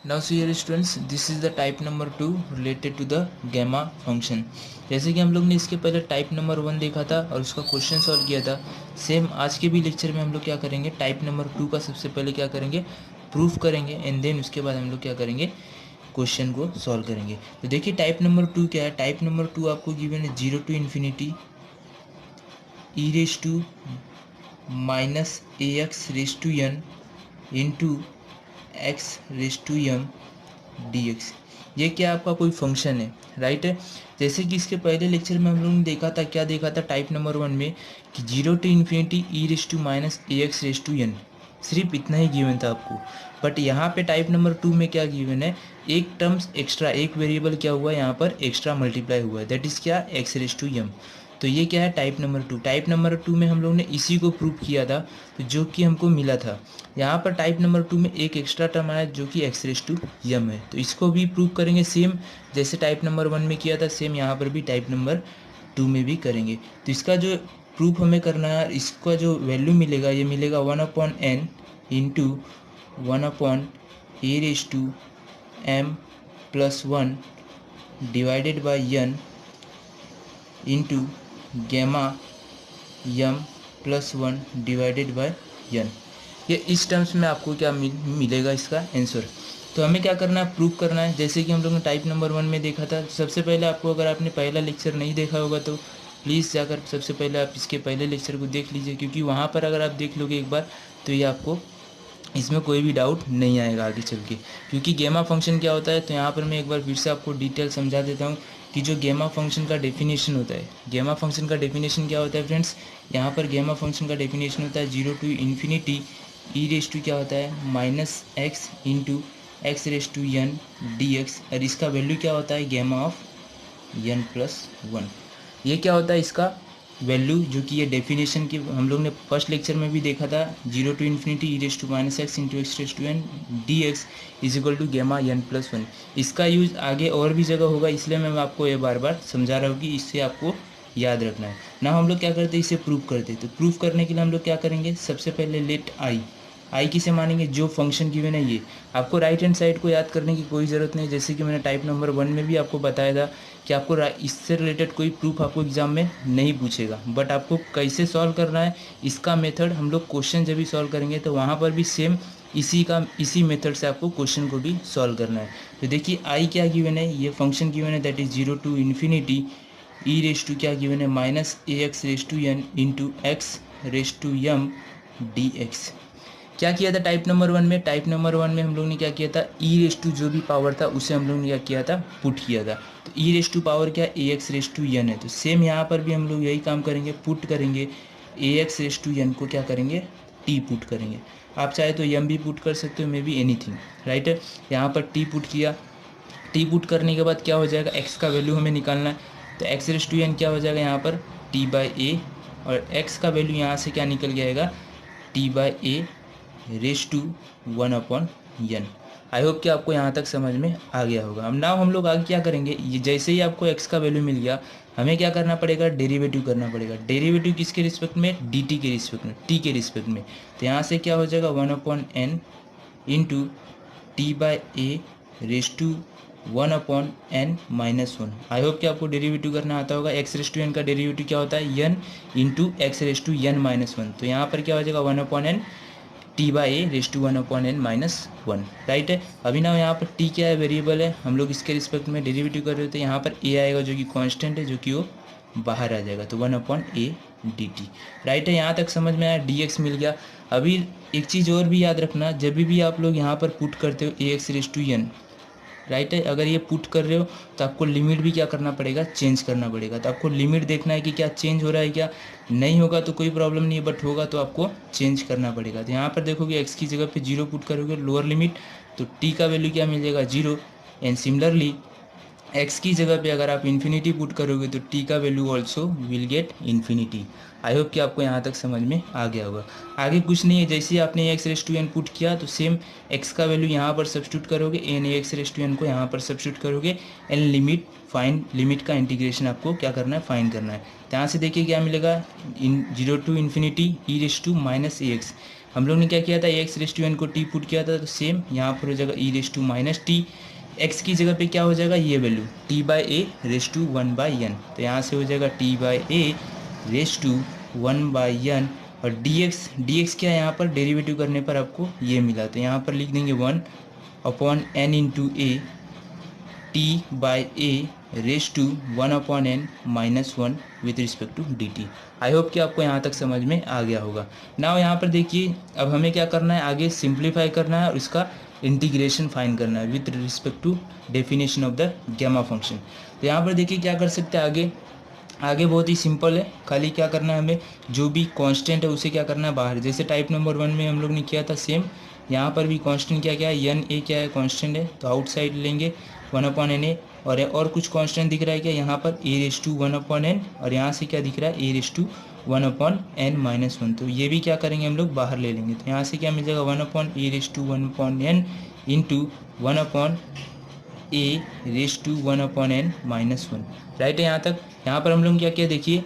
Now see here students, this is the type number 2 related to the gamma function. जैसे कि हम लोग ने इसके पहले टाइप नंबर 1 देखा था और उसका क्वेश्चन सॉल्व किया था। सेम आज के भी लेक्चर में हम लोग क्या करेंगे, टाइप नंबर 2 का सबसे पहले क्या करेंगे, प्रूफ करेंगे एंड देन उसके बाद हम लोग क्या करेंगे, क्वेश्चन को सॉल्व करेंगे। तो देखिए टाइप नंबर 2 क्या है। टाइप नंबर 2 आपको गिवन है 0 to infinity e raise to minus a x raise to n into x raise to m d x. ये क्या आपका कोई फंक्शन है, राइट है। जैसे कि इसके पहले लेक्चर में हम लोगों ने देखा था, क्या देखा था टाइप नंबर 1 में कि 0 to infinity e raise to minus a x raise to n, सिर्फ इतना ही गिवन था आपको। बट यहाँ पे टाइप नंबर 2 में क्या गिवन है, एक टर्म्स एक्स्ट्रा, एक वेरिएबल क्या हुआ यहाँ पर एक्स्ट्रा मल्टीप्लाई हुआ है, दैट इज़ क्या, एक्स रेस टू एम। तो ये क्या है टाइप नंबर 2। टाइप नंबर 2 में हम लोगों ने इसी को प्रूव किया था, तो जो कि हमको मिला था। यहाँ पर टाइप नंबर 2 में एक एक्स्ट्रा टर्म आया जो कि एक्स रेस टू यम है, तो इसको भी प्रूव करेंगे सेम जैसे टाइप नंबर 1 में किया था, सेम यहाँ पर भी टाइप नंबर 2 में भी करेंगे। तो इसका जो प्रूफ हमें करना है, इसका जो वैल्यू मिलेगा, ये मिलेगा 1/n into 1/a raise to m plus 1 divided by n into gamma m plus 1 divided by n. ये इस टर्म्स में आपको क्या मिलेगा इसका आंसर। तो हमें क्या करना है, प्रूफ करना है। जैसे कि हम लोग ने टाइप नंबर 1 में देखा था, सबसे पहले आपको, अगर आपने पहला लेक्चर नहीं देखा होगा तो प्लीज़ जाकर सबसे पहले आप इसके पहले लेक्चर को देख लीजिए, क्योंकि वहाँ पर अगर आप देख लोगे एक बार तो ये आपको इसमें कोई भी डाउट नहीं आएगा आगे चल के। क्योंकि गेमा फंक्शन क्या होता है, तो यहाँ पर मैं एक बार फिर से आपको डिटेल समझा देता हूँ कि जो गेमा फंक्शन का डेफिनेशन होता है, गेमा फंक्शन का डेफिनेशन क्या होता है फ्रेंड्स। यहाँ पर गेमा फंक्शन का डेफिनेशन होता है 0 to infinity e raise to क्या होता है, minus x into x raise to n d x, और इसका वैल्यू क्या होता है, गेमा ऑफ एन प्लस 1। ये क्या होता है इसका वैल्यू, जो कि ये डेफिनेशन की हम लोग ने फर्स्ट लेक्चर में भी देखा था, 0 to infinity e raise to minus x into x raise to n d x is equal to gamma n plus 1। इसका यूज आगे और भी जगह होगा, इसलिए मैं आपको ये बार बार समझा रहा हूँ कि इससे आपको याद रखना है ना। हम लोग क्या करते हैं, इसे प्रूफ करते हैं। तो प्रूफ करने के लिए हम लोग क्या करेंगे, सबसे पहले लेट आई किसे मानेंगे, जो फंक्शन गिवन है ये। आपको राइट हैंड साइड को याद करने की कोई ज़रूरत नहीं, जैसे कि मैंने टाइप नंबर 1 में भी आपको बताया था कि आपको इससे रिलेटेड कोई प्रूफ आपको एग्जाम में नहीं पूछेगा, बट आपको कैसे सॉल्व करना है इसका मेथड हम लोग क्वेश्चन जब भी सॉल्व करेंगे तो वहाँ पर भी सेम इसी मेथड से आपको क्वेश्चन को भी सॉल्व करना है। तो देखिए आई क्या गिवन है, ये फंक्शन गिवन है, that is 0 to infinity e raise to क्या गिवन है, minus a x raise to n into x raise to m d x. क्या किया था टाइप नंबर 1 में, टाइप नंबर 1 में हम लोग ने क्या किया था, ई रेस टू जो भी पावर था उसे हम लोग ने क्या किया था, पुट किया था। तो ई रेस टू पावर क्या, ए एक्स रेस टू एन है, तो सेम यहाँ पर भी हम लोग यही काम करेंगे, पुट करेंगे ए एक्स रेस टू एन को क्या करेंगे, टी पुट करेंगे। आप चाहे तो एम भी पुट कर सकते हो, मे बी एनीथिंग, राइट है। यहाँ पर टी पुट किया, टी पुट करने के बाद क्या हो जाएगा, एक्स का वैल्यू हमें निकालना है, तो एक्स रेस टू एन क्या हो जाएगा यहाँ पर टी बाई ए, और एक्स का वैल्यू यहाँ से क्या निकल जाएगा, t by a raise to 1/n। I hope कि आपको यहाँ तक समझ में आ गया होगा। अब नाउ हम लोग आगे क्या करेंगे, ये जैसे ही आपको x का वैल्यू मिल गया, हमें क्या करना पड़ेगा, डेरिवेटिव करना पड़ेगा। डेरिवेटिव किसके रिस्पेक्ट में, dt के रिस्पेक्ट में, t के रिस्पेक्ट में। तो यहाँ से क्या हो जाएगा 1/n into t by a raise to 1/n minus 1। I hope कि आपको डेरिवेटिव करना आता होगा। एक्स रेस टू एन का डेरिवेटिव क्या होता है, n into x raise to n minus 1। तो यहाँ पर क्या हो जाएगा 1/n t by a raise to 1/n minus 1, right है। अभी ना यहाँ पर टी क्या है, वेरिएबल है, हम लोग इसके रिस्पेक्ट में डेरिवेटिव कर रहे होते हैं। यहाँ पर ए आएगा जो कि कांस्टेंट है, जो कि वो बाहर आ जाएगा, तो 1/a dt, राइट है। यहाँ तक समझ में आया, dx मिल गया। अभी एक चीज़ और भी याद रखना, जब भी आप लोग यहाँ पर पुट करते हो a x raise to n, right है, अगर ये पुट कर रहे हो तो आपको लिमिट भी क्या करना पड़ेगा, चेंज करना पड़ेगा। तो आपको लिमिट देखना है कि क्या चेंज हो रहा है, क्या नहीं होगा तो कोई प्रॉब्लम नहीं है, बट होगा तो आपको चेंज करना पड़ेगा। तो यहाँ पर देखोगे एक्स की जगह पे 0 पुट करोगे लोअर लिमिट, तो टी का वैल्यू क्या मिल जाएगा 0, एंड सिमिलरली एक्स की जगह पे अगर आप इन्फिनिटी पुट करोगे तो टी का value also will get infinity. I hope कि आपको यहाँ तक समझ में आ गया होगा। आगे कुछ नहीं है, जैसे ही आपने x raise to n put किया तो सेम एक्स का वैल्यू यहाँ पर सब्स्टिट्यूट करोगे, n x raise to n को यहाँ पर सब्स्टिट्यूट करोगे, एंड लिमिट फाइंड, लिमिट का इंटीग्रेशन आपको क्या करना है, फाइंड करना है। तो यहाँ से देखिए क्या मिलेगा, in 0 to infinity e raise to minus a x. हम लोग ने क्या किया था, एक्स रेस टू एन को टी पुट किया था, तो सेम यहाँ पर हो जाएगा e raise to minus t, x की जगह पे क्या हो जाएगा ये value t by a raise to one by n, तो यहाँ से हो जाएगा t by a raise to one by N, और डी एक्स क्या है यहाँ पर डेरिवेटिव करने पर आपको ये मिला, तो यहाँ पर लिख देंगे one upon n into a t by a raise to one upon n minus one with respect to d t. I hope कि आपको यहाँ तक समझ में आ गया होगा। नाउ यहाँ पर देखिए अब हमें क्या करना है, आगे सिंप्लीफाई करना है और इसका इंटीग्रेशन फाइंड करना है with respect to definition of the gamma function. तो यहाँ पर देखिए क्या कर सकते हैं, आगे बहुत ही सिंपल है, खाली क्या करना है हमें, जो भी कांस्टेंट है उसे क्या करना है बाहर, जैसे टाइप नंबर 1 में हम लोग ने किया था सेम यहाँ पर भी कांस्टेंट क्या है, एन ए क्या है कांस्टेंट है, तो आउटसाइड लेंगे वन अपॉन एन ए, और कुछ कांस्टेंट दिख रहा है क्या यहाँ पर a raise to one upon n, और यहाँ से क्या दिख रहा है a raise to one upon n minus one, तो ये भी क्या करेंगे हम लोग बाहर ले लेंगे, तो यहाँ से क्या मिल जाएगा one upon a raise to one upon n into one upon a raise to one upon n minus one, right है यहाँ तक। यहाँ पर हम लोग क्या किया देखिए,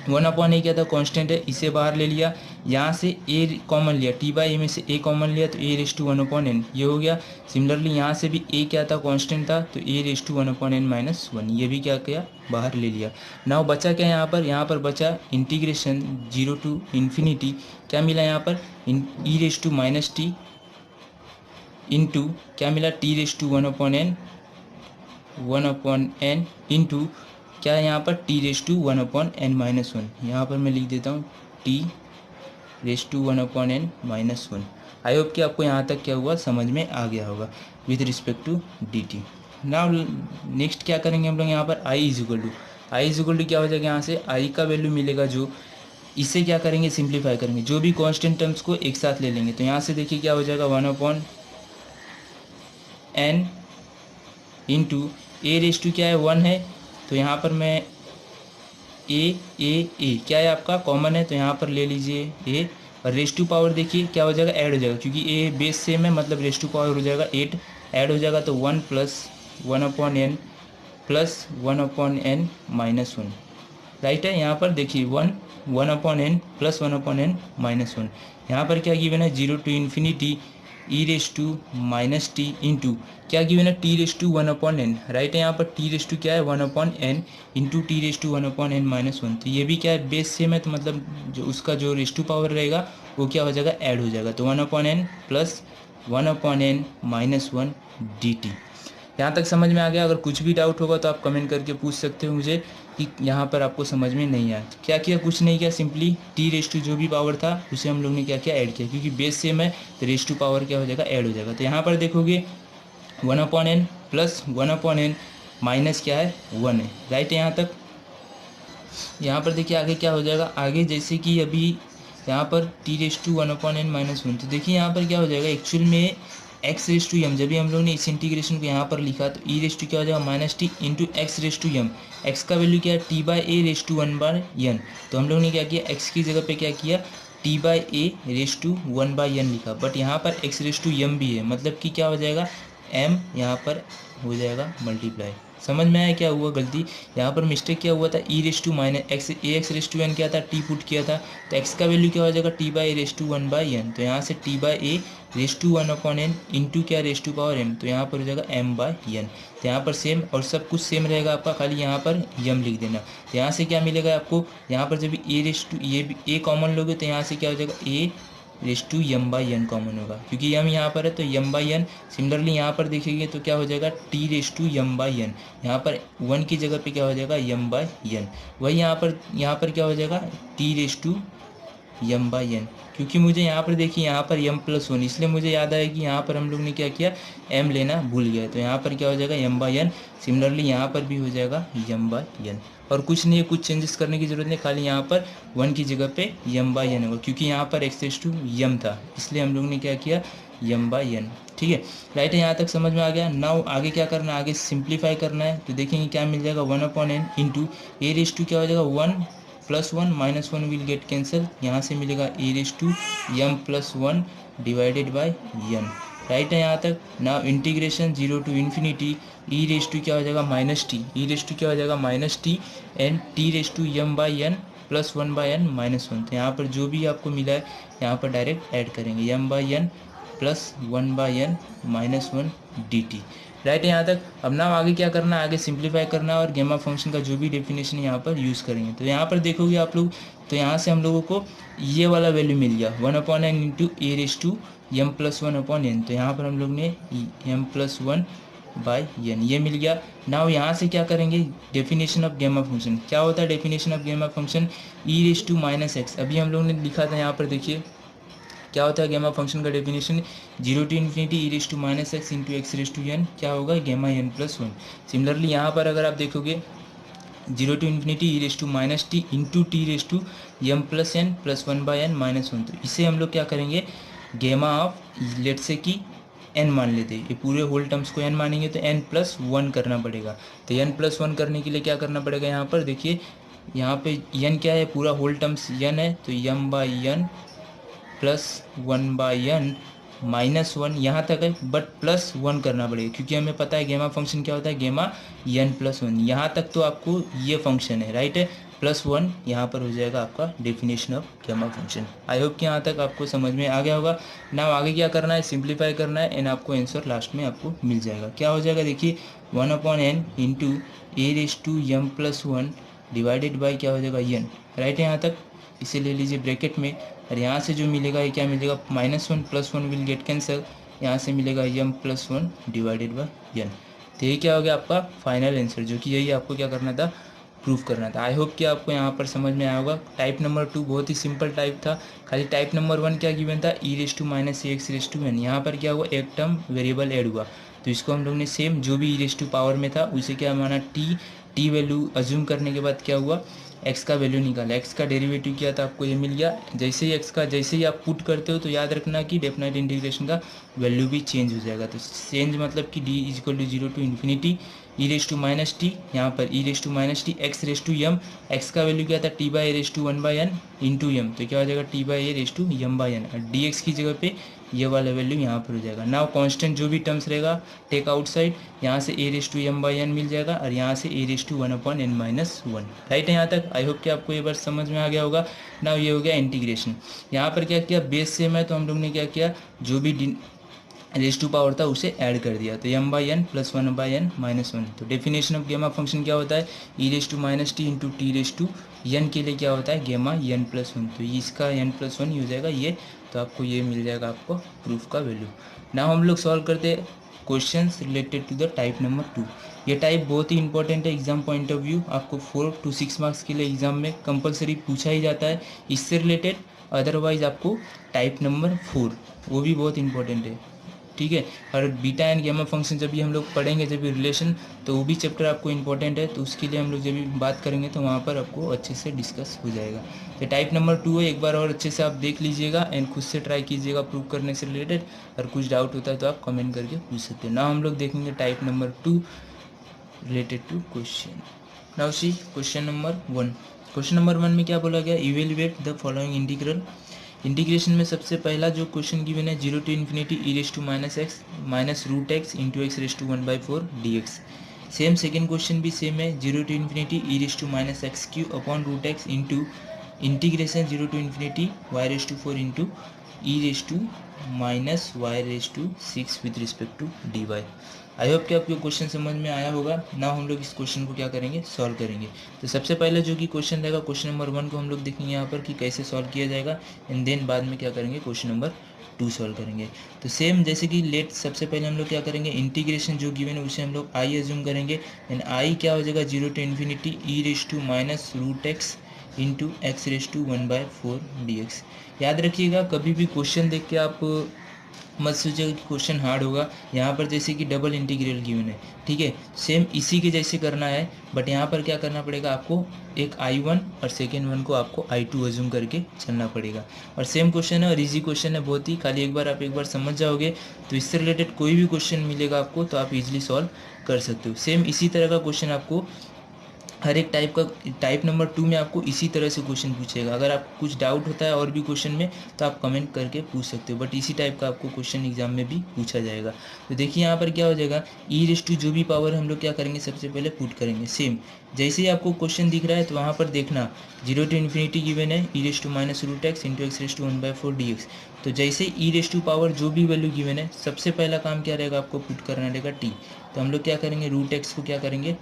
वन अपॉन ए क्या था कांस्टेंट है, इसे बाहर ले लिया, यहाँ से ए कॉमन लिया, टी बाई ए में से ए कॉमन लिया तो a raise to one upon n ये हो गया। सिमिलरली यहाँ से भी ए क्या था कांस्टेंट था, तो a raise to one upon n minus one, ये भी क्या किया बाहर ले लिया। नाउ बचा क्या यहाँ पर बचा इंटीग्रेशन जीरो टू इन्फिनिटी, क्या मिला यहाँ पर e raise to minus t into क्या मिला t raise to one upon n into क्या है यहाँ पर t raise to one upon n minus one, यहाँ पर मैं लिख देता हूँ t raise to one upon n minus one. I hope कि आपको यहाँ तक क्या हुआ समझ में आ गया होगा with respect to d t. Now next क्या करेंगे हम लोग यहाँ पर आई इज इक्वल टू क्या हो जाएगा, यहाँ से आई का वैल्यू मिलेगा जो, इसे क्या करेंगे सिंप्लीफाई करेंगे, जो भी कॉन्स्टेंट टर्म्स को एक साथ ले लेंगे, तो यहाँ से देखिए क्या हो जाएगा one upon n into a raise to क्या है वन है, तो यहाँ पर मैं ए क्या है आपका कॉमन है, तो यहाँ पर ले लीजिए ए, और रेस टू पावर देखिए क्या हो जाएगा ऐड हो जाएगा, क्योंकि ए बेस सेम है मतलब रेस टू पावर हो जाएगा 8 ऐड हो जाएगा, तो one plus one upon n plus one upon n minus one, right है। यहाँ पर देखिए one upon n plus one upon n minus one, यहाँ पर क्या गिवन है zero to infinity e raise to minus t into क्या given है t raise to one upon n, right है। यहाँ पर टी रेस टू क्या है one upon n into t raise to one upon n minus one, तो ये भी क्या है बेस सेम है, तो मतलब जो उसका जो रेस टू पावर रहेगा वो क्या हो जाएगा ऐड हो जाएगा, तो one upon n plus one upon n minus one d t. यहाँ तक समझ में आ गया? अगर कुछ भी डाउट होगा तो आप कमेंट करके पूछ सकते हो मुझे कि यहाँ पर आपको समझ में नहीं आया। क्या किया? कुछ नहीं किया, सिंपली टी रेस टू जो भी पावर था उसे हम लोग ने क्या किया ऐड किया, क्योंकि बेस सेम है तो रेस टू पावर क्या हो जाएगा ऐड हो जाएगा। तो यहाँ पर देखोगे one upon n plus one upon n minus क्या है वन है, राइट है यहाँ तक। यहाँ पर देखिए आगे क्या हो जाएगा, आगे जैसे कि अभी यहाँ पर t raise to one upon n minus one, तो देखिए यहाँ पर क्या हो जाएगा एक्चुअल में एक्स रेस टू यम, जब भी हम लोग ने इस इंटीग्रेशन को यहाँ पर लिखा तो ई रेस टू क्या हो जाएगा minus t into x raise to m, x का वैल्यू क्या है t by a raise to one by n, तो हम लोग ने क्या किया एक्स की जगह पे क्या किया t by a raise to one by n लिखा, बट यहाँ पर एक्स रेस टू यम भी है, मतलब कि क्या हो जाएगा एम यहाँ पर हो जाएगा मल्टीप्लाई। समझ में आया क्या हुआ गलती? यहाँ पर मिस्टेक क्या हुआ था, e raise to minus x a x raise to n क्या था टी पुट किया था, तो एक्स का वैल्यू क्या हो जाएगा t by a raise to one by n, तो यहाँ से t by a raise to one upon n into क्या रेस टू पावर एम, तो यहाँ पर हो जाएगा एम बाई एन। तो यहाँ पर सेम और सब कुछ सेम रहेगा आपका, खाली यहाँ पर यम लिख देना। तो यहाँ से क्या मिलेगा आपको, यहाँ पर जब a raise to a common लोगे तो यहाँ से क्या हो जाएगा a raise to m by n common होगा, क्योंकि यम यहाँ पर है तो यम बाई एन। सिमिलरली यहाँ पर देखेंगे तो क्या हो जाएगा t raise to m by n, यहाँ पर वन की जगह पे क्या हो जाएगा यम बाई एन, वही यहाँ पर क्या हो जाएगा t raise to m by n, क्योंकि मुझे यहाँ पर देखिए यहाँ पर यम प्लस वन, इसलिए मुझे याद आया कि यहाँ पर हम लोग ने क्या किया एम लेना भूल गया, तो यहाँ पर क्या हो जाएगा यम बाई एन। सिमिलरली यहाँ पर भी हो जाएगा यम बाई एन, और कुछ नहीं है, कुछ चेंजेस करने की जरूरत नहीं, खाली यहाँ पर वन की जगह पे यम बाई एन होगा, क्योंकि यहाँ पर एक्स रेस टू यम था इसलिए हम लोग ने क्या किया यम बाई एन। ठीक है, राइट है, यहाँ तक समझ में आ गया। नाउ आगे क्या करना है, आगे सिंप्लीफाई करना है, तो देखेंगे क्या मिल जाएगा one upon n into a raise to क्या हो जाएगा one plus one minus one will get cancel, यहाँ से मिलेगा a raise to m plus one divided by n, right है यहाँ तक। Now integration zero to infinity e raise to क्या हो जाएगा minus t, e raise to क्या हो जाएगा minus t and t raise to m by n plus 1/n minus 1। तो यहाँ पर जो भी आपको मिला है यहाँ पर डायरेक्ट ऐड करेंगे, m/n plus 1/n minus 1 dt। Right है यहाँ तक। अब ना आगे क्या करना है, आगे सिंप्लीफाई करना है और गेमा फंक्शन का जो भी डेफिनेशन यहाँ पर यूज़ करेंगे। तो यहाँ पर देखोगे आप लोग, तो यहाँ से हम लोगों को ये वाला वैल्यू मिल गया 1/n into a raise to m plus 1/n। तो यहाँ पर हम लोग ने m प्लस 1/n ये मिल गया। नाउ यहाँ से क्या करेंगे, डेफिनेशन ऑफ गेमा फंक्शन क्या होता है, definition of gamma function e raise to minus x. अभी हम लोग ने लिखा था यहाँ पर, देखिए क्या होता है गेमा फंक्शन का definition, 0 to infinity e raise to minus x into x raise to n, क्या होगा गेमा एन प्लस 1। सिमिलरली यहाँ पर अगर आप देखोगे 0 to infinity e raise to minus t into t raise to m plus n plus 1/n minus 1। तो इसे हम लोग क्या करेंगे, गेमा ऑफ लेट से कि n मान लेते हैं, ये पूरे होल टर्म्स को n मानेंगे तो n प्लस 1 करना पड़ेगा। तो n प्लस 1 करने के लिए क्या करना पड़ेगा, यहाँ पर देखिए यहाँ पे n क्या है, पूरा होल टर्म्स n है, तो m/n प्लस 1/n माइनस 1 यहाँ तक है, बट प्लस 1 करना पड़ेगा क्योंकि हमें पता है गेमा फंक्शन क्या होता है, गेमा n प्लस 1। यहाँ तक तो आपको ये फंक्शन है, राइट है, प्लस 1 यहाँ पर हो जाएगा आपका definition of gamma function. I hope कि यहाँ तक आपको समझ में आ गया होगा। ना आगे क्या करना है, सिंप्लीफाई करना है एंड आपको आंसर लास्ट में आपको मिल जाएगा। क्या हो जाएगा, देखिए 1/n into a raise to m plus 1 divided by क्या हो जाएगा n, राइट है यहाँ तक। इसे ले लीजिए ब्रैकेट में और यहाँ से जो मिलेगा ये क्या मिलेगा, -1 प्लस 1 विल गेट कैंसल, यहाँ से मिलेगा m plus 1 divided by n। तो ये क्या हो गया आपका फाइनल आंसर, जो कि यही आपको क्या करना था, प्रूफ करना था। आई होप कि आपको यहाँ पर समझ में आया होगा। टाइप नंबर 2 बहुत ही सिंपल टाइप था, खाली टाइप नंबर 1 क्या गिवन था, e raise to minus x raise to n. यहाँ पर क्या हुआ, एक टर्म वेरिएबल ऐड हुआ, तो इसको हम लोग ने सेम जो भी ई रेस टू पावर में था उसे क्या माना, टी वैल्यू अज्यूम करने के बाद क्या हुआ, एक्स का वैल्यू निकाला, एक्स का डेरिवेटिव किया था, आपको ये मिल गया। जैसे ही एक्स का जैसे ही आप पुट करते हो तो याद रखना कि डेफिनेट इंटीग्रेशन का वैल्यू भी चेंज हो जाएगा। तो चेंज मतलब कि d is equal to 0 to infinity e raise to minus t, यहाँ पर e raise to minus t x raise to m, x का वैल्यू क्या था t by a raise to 1/n into m, तो क्या हो जाएगा t by a raise to m/n, और डी एक्स की जगह पे ये वाला वैल्यू यहाँ पर हो जाएगा। नाउ कांस्टेंट जो भी टर्म्स रहेगा टेक आउटसाइड, यहाँ से ए रेस टू m/n मिल जाएगा और यहाँ से a raise to 1/n minus 1, right है यहाँ तक। आई होप कि आपको ये बार समझ में आ गया होगा। नाउ ये हो गया इंटीग्रेशन। यहाँ पर क्या किया, बेस सेम है तो हम लोग ने क्या किया, जो भी रेस टू पावर था उसे ऐड कर दिया, तो m/n प्लस 1/n माइनस 1। तो डेफिनेशन ऑफ गेमा फंक्शन क्या होता है, e raise to minus t into t raise to n के लिए क्या होता है, गेमा n प्लस 1। तो इसका n प्लस 1 ही हो जाएगा ये, तो आपको ये मिल जाएगा आपको प्रूफ का वैल्यू। ना हम लोग सॉल्व करते हैं questions related to the type number 2। ये टाइप बहुत ही इंपॉर्टेंट है एग्जाम पॉइंट ऑफ व्यू, आपको 4 to 6 मार्क्स के लिए एग्जाम में कंपलसरी पूछा ही जाता है इससे रिलेटेड। अदरवाइज आपको टाइप नंबर 4 वो भी बहुत इंपॉर्टेंट है, ठीक है। और बीटा एंड गेमा फंक्शन जब भी हम लोग पढ़ेंगे, जब भी रिलेशन, तो वो भी चैप्टर आपको इंपॉर्टेंट है, तो उसके लिए हम लोग जब भी बात करेंगे तो वहाँ पर आपको अच्छे से डिस्कस हो जाएगा। तो टाइप नंबर 2 है, एक बार और अच्छे से आप देख लीजिएगा एंड खुद से ट्राई कीजिएगा प्रूव करने से रिलेटेड। और कुछ डाउट होता है तो आप कमेंट करके पूछ सकते हैं। ना हम लोग देखेंगे type number 2 related to question. Now see question number 1। Question number 1 में क्या बोला गया, evaluate the following integral. Integration में सबसे पहला जो क्वेश्चन गिवन है 0 to infinity e raise to minus x minus root x into x raise to 1/4 d x. Same second question भी सेम है, 0 to infinity e raise to minus x cube upon root x into integration 0 to infinity y raise to 4 into e raise to minus y raise to 6 with respect to d y. I hope कि आपको question समझ में आया होगा। ना हम लोग इस क्वेश्चन को क्या करेंगे, सॉल्व करेंगे। तो सबसे पहले जो कि क्वेश्चन रहेगा क्वेश्चन नंबर 1 को हम लोग देखेंगे यहाँ पर कि कैसे सॉल्व किया जाएगा एंड देन बाद में क्या करेंगे क्वेश्चन नंबर 2 सॉल्व करेंगे। तो सेम जैसे कि लेट सबसे पहले हम लोग क्या करेंगे, इंटीग्रेशन जो गिवन है उसे हम लोग आई एज्यूम करेंगे एंड आई क्या हो जाएगा 0 to infinity e raise to minus root x into x raise to 1/4 d x. याद रखिएगा कभी भी क्वेश्चन देख के आप मत सोचिएगा कि क्वेश्चन हार्ड होगा। यहाँ पर जैसे कि डबल इंटीग्रल गिवन है, ठीक है, सेम इसी के जैसे करना है, बट यहाँ पर क्या करना पड़ेगा आपको, एक I1 और सेकेंड वन को आपको I2 अज्यूम करके चलना पड़ेगा। और सेम क्वेश्चन है और इजी क्वेश्चन है बहुत ही, खाली एक बार आप एक बार समझ जाओगे तो इससे रिलेटेड कोई भी क्वेश्चन मिलेगा आपको तो आप इजीली सॉल्व कर सकते हो। सेम इसी तरह का क्वेश्चन आपको हर एक टाइप नंबर 2 में आपको इसी तरह से क्वेश्चन पूछेगा। अगर आपको कुछ डाउट होता है और भी क्वेश्चन में तो आप कमेंट करके पूछ सकते हो, बट इसी टाइप का आपको क्वेश्चन एग्जाम में भी पूछा जाएगा। तो देखिए यहाँ पर क्या हो जाएगा, ई रेस टू जो भी पावर हम लोग क्या करेंगे, सबसे पहले पुट करेंगे सेम जैसे ही आपको क्वेश्चन दिख रहा है। तो वहाँ पर देखना 0 to इन्फिनिटी गिवन है, e raise to minus root x into x raise to 1/4 dx। तो जैसे ई रेस टू पावर जो भी वैल्यू गिवन है, सबसे पहला काम क्या रहेगा, आपको पुट करना रहेगा टी। तो हम लोग क्या करेंगे, रूट एक्स को क्या करेंगे,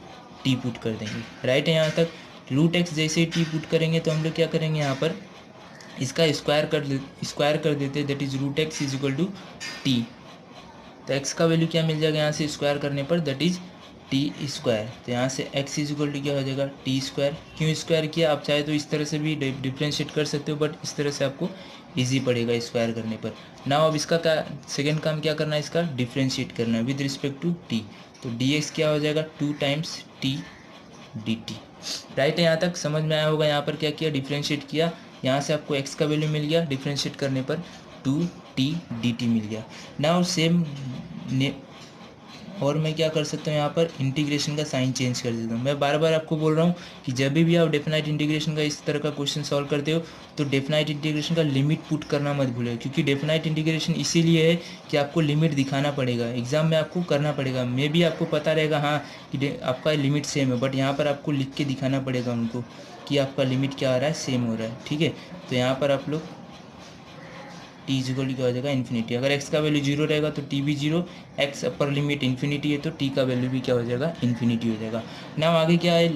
टी पुट कर देंगे। राइट है, यहाँ तक रूट एक्स जैसे ही टी पुट करेंगे तो हम लोग क्या करेंगे, यहाँ पर इसका स्क्वायर कर देते, that is root x is equal to t. तो एक्स का वैल्यू क्या मिल जाएगा यहाँ से स्क्वायर करने पर, दैट इज टी स्क्वायर। तो यहाँ से एक्स इज इक्वल टू क्या हो जाएगा, टी स्क्वायर। क्यों स्क्वायर किया, आप चाहे तो इस तरह से भी डिफ्रेंशिएट कर सकते हो, बट इस तरह से आपको इजी पड़ेगा स्क्वायर करने पर। नाउ अब इसका क्या सेकेंड काम क्या करना है, इसका डिफ्रेंशिएट करना है विद रिस्पेक्ट टू टी। तो डी एक्स क्या हो जाएगा, 2 times t d t. Right है, यहाँ तक समझ में आया होगा। यहाँ पर क्या किया, डिफ्रेंशिएट किया, यहाँ से आपको x का वैल्यू मिल गया, डिफ्रेंशिएट करने पर 2t dt मिल गया। नाउ सेम और मैं क्या कर सकता हूँ, यहाँ पर इंटीग्रेशन का साइन चेंज कर देता हूँ। मैं बार बार आपको बोल रहा हूँ कि जब भी आप डेफिनाइट इंटीग्रेशन का इस तरह का क्वेश्चन सॉल्व करते हो तो डेफिनाइट इंटीग्रेशन का लिमिट पुट करना मत भूलें, क्योंकि डेफिनाइट इंटीग्रेशन इसीलिए है कि आपको लिमिट दिखाना पड़ेगा, एग्जाम में आपको करना पड़ेगा। मे भी आपको पता रहेगा हाँ कि आपका लिमिट सेम है, बट यहाँ पर आपको लिख के दिखाना पड़ेगा उनको कि आपका लिमिट क्या आ रहा है, सेम हो रहा है। ठीक है, तो यहाँ पर आप लोग टी इज इक्वल क्या हो जाएगा, इन्फिनिटी। अगर एक्स का वैल्यू 0 रहेगा तो टी भी 0, एक्स अपर लिमिट इन्फिनिटी है तो टी का वैल्यू भी क्या हो जाएगा, इन्फिनिटी हो जाएगा। नाउ आगे क्या है,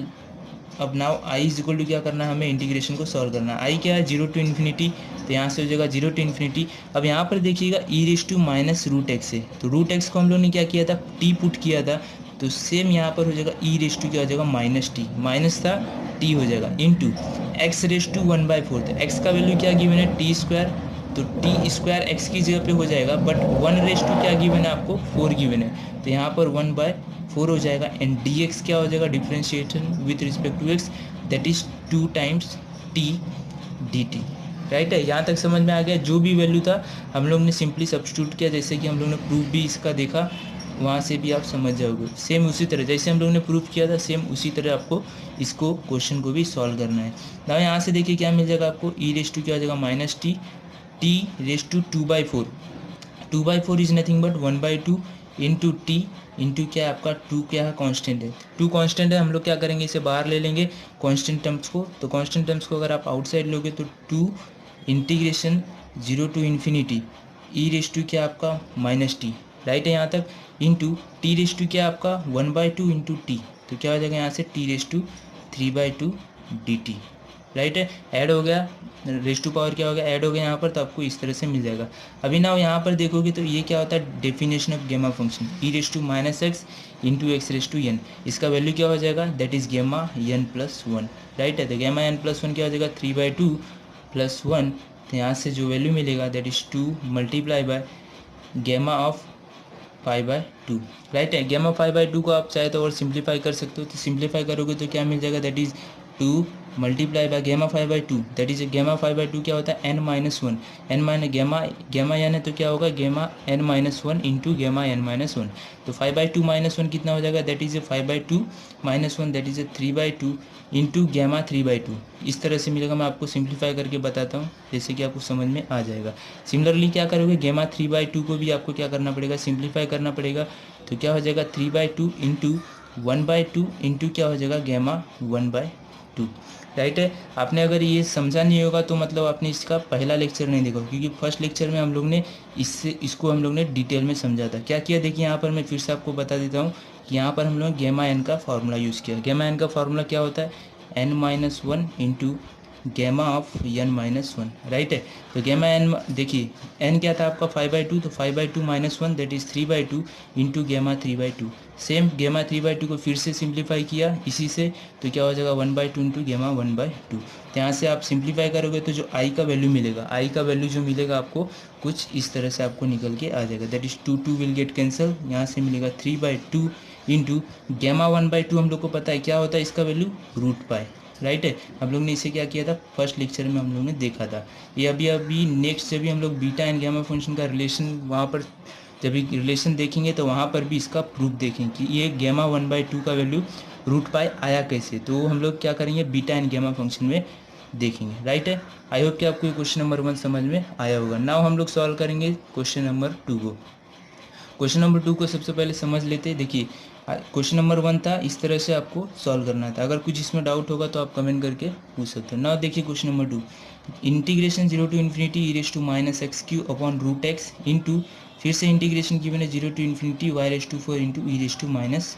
अब now I is equal to क्या करना है, हमें इंटीग्रेशन को सॉल्व करना है। आई क्या है, 0 to इन्फिनिटी, तो यहाँ से हो जाएगा 0 to इन्फिनिटी। अब यहाँ पर देखिएगा e raise to minus root x है, तो रूट एक्स को हम लोग ने क्या किया था, टी पुट किया था। तो सेम यहाँ पर हो जाएगा ई रेस टू क्या हो जाएगा, माइनस टी, माइनस था टी हो जाएगा इंटू एक्स रेस टू 1/4। तो एक्स का वैल्यू क्या गिवन है, टी स्क्वायर, तो टी स्क्वायर एक्स की जगह पे हो जाएगा, बट 1 रेस टू क्या गिवन है आपको, 4 गिवन है, तो यहाँ पर 1/4 हो जाएगा। एंड डी एक्स क्या हो जाएगा, differentiation with respect to x, that is 2 times t d t. Right है, यहाँ तक समझ में आ गया। जो भी वैल्यू था हम लोग ने सिंपली सब्स्टिट्यूट किया, जैसे कि हम लोग ने प्रूफ भी इसका देखा, वहाँ से भी आप समझ जाओगे। सेम उसी तरह जैसे हम लोग ने प्रूफ किया था, सेम उसी तरह आपको इसको क्वेश्चन को भी सॉल्व करना है। ना यहाँ से देखिए क्या मिल जाएगा आपको, ई रेस टू क्या हो जाएगा, minus t, t raise to 2/4, 2/4 is nothing but 1/2 into t into क्या है आपका 2 क्या है, कांस्टेंट है, 2 कांस्टेंट है। हम लोग क्या करेंगे, इसे बाहर ले लेंगे कांस्टेंट टर्म्स को। तो कांस्टेंट टर्म्स को अगर आप आउटसाइड लोगे तो 2 integration 0 to infinity e raise to क्या आपका माइनस टी। राइट है, यहाँ तक इंटू टी रेस टू क्या आपका 1/2 इंटू टी, तो क्या हो जाएगा यहाँ से t raise to 3/2 d t. Right है, ऐड हो गया, रेस टू पावर क्या हो गया, ऐड हो गया यहाँ पर, तो आपको इस तरह से मिल जाएगा। अभी ना यहाँ पर देखोगे तो ये क्या होता है, definition of gamma function, e raise to minus x into x raise to n. इसका वैल्यू क्या हो जाएगा, that is gamma n plus 1। Right है, तो गेमा एन प्लस 1 क्या हो जाएगा, 3/2 प्लस 1। तो यहाँ से जो वैल्यू मिलेगा दैट इज 2 मल्टीप्लाई बाय गेमा ऑफ 5/2। राइट है, गेमा 5/2 को आप चाहे तो और सिंप्लीफाई कर सकते हो, तो सिंप्लीफाई करोगे तो क्या मिल जाएगा, दैट इज 2 मल्टीप्लाई बाय गेमा 5/2, दैट इज गेमा 5/2 क्या होता है, n-1, n माइनस गेमा n है तो क्या होगा, गेमा n-1 इंटू गेमा n-1। तो 5/2 माइनस 1 कितना हो जाएगा, that is 5/2 minus 1, that is 3/2 into गेमा 3/2। इस तरह से मिलेगा, मैं आपको सिंप्लीफाई करके बताता हूँ जैसे कि आपको समझ में आ जाएगा। सिमिलरली क्या करोगे, गेमा 3/2 को भी आपको क्या करना पड़ेगा, सिंप्लीफाई करना पड़ेगा। तो क्या हो जाएगा 3/2 इंटू 1/2 इंटू क्या हो जाएगा, गेमा 1/2। राइट है, आपने अगर ये समझा नहीं होगा तो मतलब आपने इसका पहला लेक्चर नहीं देखा, क्योंकि फर्स्ट लेक्चर में हम लोग ने इसको हम लोग ने डिटेल में समझा था। क्या किया देखिए, यहाँ पर मैं फिर से आपको बता देता हूँ कि यहाँ पर हम लोग गेमा एन का फार्मूला यूज़ किया। गेमा एन का फार्मूला क्या होता है, n-1 इंटू गेमा ऑफ n-1। राइट है, तो गेमा एन देखिए n क्या था आपका 5/2, तो 5/2 माइनस 1 दैट इज 3/2 इंटू गेमा 3/2। सेम गेमा 3/2 को फिर से सिंप्लीफाई किया इसी से, तो क्या हो जाएगा 1/2 इंटू गेमा 1/2। तो यहाँ से आप सिंप्लीफाई करोगे तो जो आई का वैल्यू मिलेगा, आई का वैल्यू जो मिलेगा आपको कुछ इस तरह से आपको निकल के आ जाएगा, that is 2 will get cancel, यहाँ से मिलेगा 3/2 इंटू गेमा 1/2। हम लोग को पता है क्या होता है इसका वैल्यू, रूट पाई। राइट है, हम लोग ने इसे क्या किया था, फर्स्ट लेक्चर में हम लोग ने देखा था। ये अभी नेक्स्ट जब भी हम लोग बीटा एंड गामा फंक्शन का रिलेशन वहाँ पर जब भी रिलेशन देखेंगे तो वहाँ पर भी इसका प्रूफ देखेंगे कि ये गेमा 1/2 का वैल्यू रूट पाई आया कैसे, तो वो हम लोग क्या करेंगे बीटा एंड गामा फंक्शन में देखेंगे, राइट है। आई होप कि आपको क्वेश्चन नंबर 1 समझ में आया होगा। नाउ हम लोग सॉल्व करेंगे क्वेश्चन नंबर 2 को। क्वेश्चन नंबर 2 को सबसे पहले समझ लेते हैं। देखिए क्वेश्चन नंबर 1 था, इस तरह से आपको सॉल्व करना था। अगर कुछ इसमें डाउट होगा तो आप कमेंट करके पूछ सकते हो। नाउ देखिए question number 2, integration 0 to infinity e raise to minus x cube upon root x into, फिर से इंटीग्रेशन गिवन है 0 to infinity y raise to 4 into e raise to minus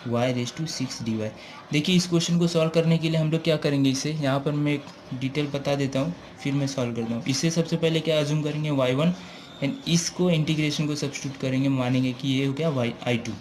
y raise to 6 d y. देखिए इस question को solve करने के लिए हम लोग क्या करेंगे, इसे यहाँ पर मैं एक डिटेल बता देता हूँ फिर मैं सॉल्व करता हूँ। इससे सबसे पहले क्या अज्यूम करेंगे y1 एंड इसको इंटीग्रेशन को सब्स्टिट्यूट करेंगे, मानेंगे कि ये हो गया y2।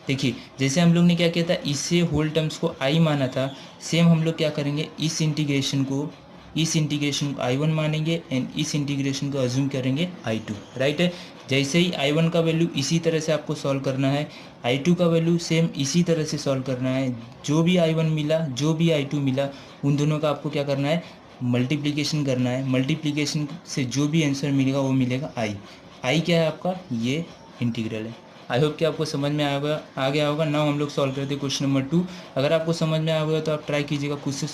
देखिए जैसे हम लोग ने क्या किया था, इससे होल टर्म्स को i माना था, सेम हम लोग क्या करेंगे इस इंटीग्रेशन को i1 मानेंगे एंड इस इंटीग्रेशन को अज्यूम करेंगे i2, राइट है। जैसे ही i1 का वैल्यू इसी तरह से आपको सॉल्व करना है, i2 का वैल्यू सेम इसी तरह से सॉल्व करना है। जो भी i1 मिला जो भी i2 मिला उन दोनों का आपको क्या करना है, मल्टीप्लिकेशन करना है। मल्टीप्लिकेशन से जो भी आंसर मिलेगा वो मिलेगा आई क्या है आपका, ये इंटीग्रल है। आई होप कि आपको समझ में आ गया होगा। नाउ हम लोग सॉल्व करते हैं क्वेश्चन नंबर 2। अगर आपको समझ में आ गया तो आप ट्राई कीजिएगा खुद से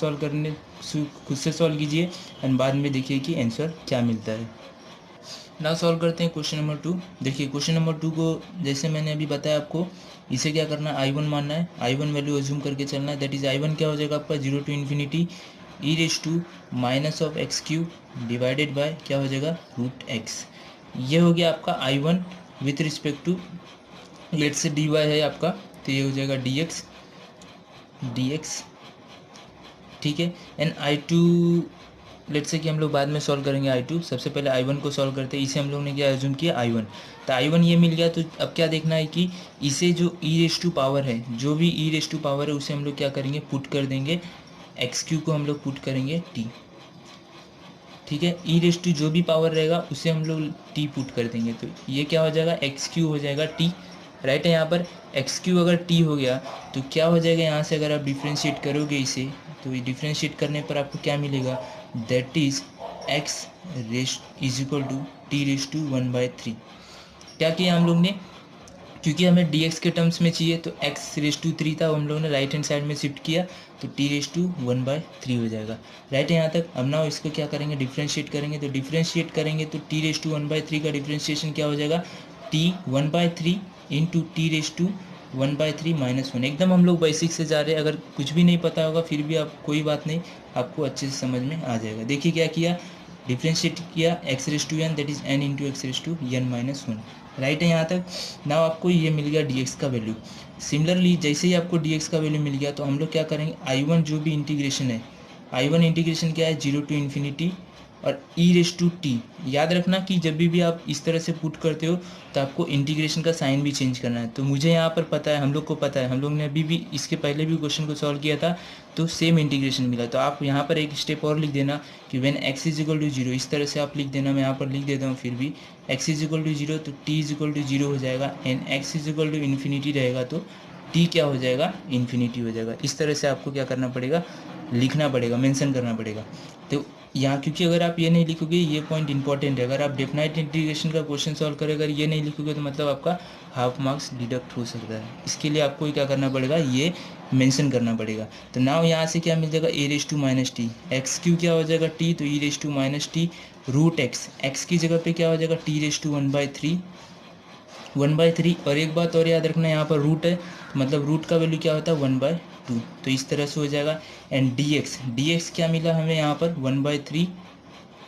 सॉल्व कीजिए एंड बाद में देखिए कि आंसर क्या मिलता है। नाउ सॉल्व करते हैं क्वेश्चन नंबर 2। देखिए क्वेश्चन नंबर 2 को जैसे मैंने अभी बताया आपको, इसे क्या करना है i1 मानना है, i1 वैल्यू अज्यूम करके चलना है। दैट इज i1 क्या हो जाएगा आपका 0 to infinity e raise to minus of x cube divided by क्या हो जाएगा रूट एक्स। ये हो गया आपका i1 with respect to let's say dy है आपका, तो ये हो जाएगा dx, ठीक है। एंड i2 लेट्स से कि हम लोग बाद में सॉल्व करेंगे i2, सबसे पहले i1 को सॉल्व करते हैं। इसे हम लोग ने क्या अज्यूम किया i1, तो i1 ये मिल गया। तो अब क्या देखना है कि इसे जो e रेस टू पावर है, जो भी e रेस टू पावर है उसे हम लोग क्या करेंगे पुट कर देंगे, एक्स क्यू को हम लोग पुट करेंगे t, ठीक है। ई रेस टू जो भी पावर रहेगा उसे हम लोग टी पुट कर देंगे, तो ये क्या हो जाएगा एक्स क्यू हो जाएगा टी, राइट है। यहाँ पर एक्स क्यू अगर टी हो गया तो क्या हो जाएगा, यहाँ से अगर आप डिफ्रेंशिएट करोगे इसे, तो ये डिफ्रेंशिएट करने पर आपको क्या मिलेगा, that is x raise is equal to t raise to 1/3। क्या किया हम लोग ने, क्योंकि हमें dx के टर्म्स में चाहिए तो x रेस टू 3 था, वो हम लोगों ने राइट हैंड साइड में शिफ्ट किया तो t रेस टू 1/3 हो जाएगा, राइट है यहाँ तक। अब ना इसको क्या करेंगे डिफ्रेंशिएट करेंगे, तो डिफ्रेंशिएट करेंगे तो t रेस टू 1/3 का डिफ्रेंशिएशन क्या हो जाएगा, t 1/3 into t raise to 1/3 minus 1। एकदम हम लोग बेसिक से जा रहे हैं, अगर कुछ भी नहीं पता होगा फिर भी आप कोई बात नहीं, आपको अच्छे से समझ में आ जाएगा। देखिए क्या किया, डिफ्रेंशिएट किया x raise to n, that is n into x raise to n minus 1, right है यहाँ तक। नाउ आपको ये मिल गया dx का वैल्यू। सिमिलरली जैसे ही आपको dx का वैल्यू मिल गया तो हम लोग क्या करेंगे, i1 जो भी इंटीग्रेशन है, i1 इंटीग्रेशन क्या है 0 टू इन्फिनिटी और ई रेस टू टी। याद रखना कि जब भी आप इस तरह से पुट करते हो तो आपको इंटीग्रेशन का साइन भी चेंज करना है। तो मुझे यहाँ पर पता है, हम लोग को पता है, हम लोग ने अभी भी इसके पहले भी क्वेश्चन को सॉल्व किया था तो सेम इंटीग्रेशन मिला। तो आप यहाँ पर एक स्टेप और लिख देना कि when x is equal to 0, इस तरह से आप लिख देना। मैं यहाँ पर लिख देता हूँ फिर भी, x इज इक्वल टू 0 तो t इज इक्वल टू 0 हो जाएगा and x is equal to infinity रहेगा तो t क्या हो जाएगा, इन्फिनिटी हो जाएगा। इस तरह से आपको क्या करना पड़ेगा, लिखना पड़ेगा, मेंशन करना पड़ेगा। तो यहाँ क्योंकि अगर आप ये नहीं लिखोगे, ये पॉइंट इंपॉर्टेंट है, अगर आप डेफिनाइट इंटीग्रेशन का क्वेश्चन सॉल्व करें अगर ये नहीं लिखोगे तो मतलब आपका हाफ मार्क्स डिडक्ट हो सकता है। इसके लिए आपको क्या करना पड़ेगा, ये मेंशन करना पड़ेगा। तो नाउ यहाँ से क्या मिल जाएगा, a raise to minus t, x q क्या हो जाएगा टी, तो e raise to minus t root x, x की जगह पे क्या हो जाएगा टी रेस टू 1/3। और एक बात और याद रखना, यहाँ पर रूट है मतलब रूट का वैल्यू क्या होता है 1/2, तो इस तरह से हो जाएगा। एंड dx क्या मिला हमें यहाँ पर 1/3,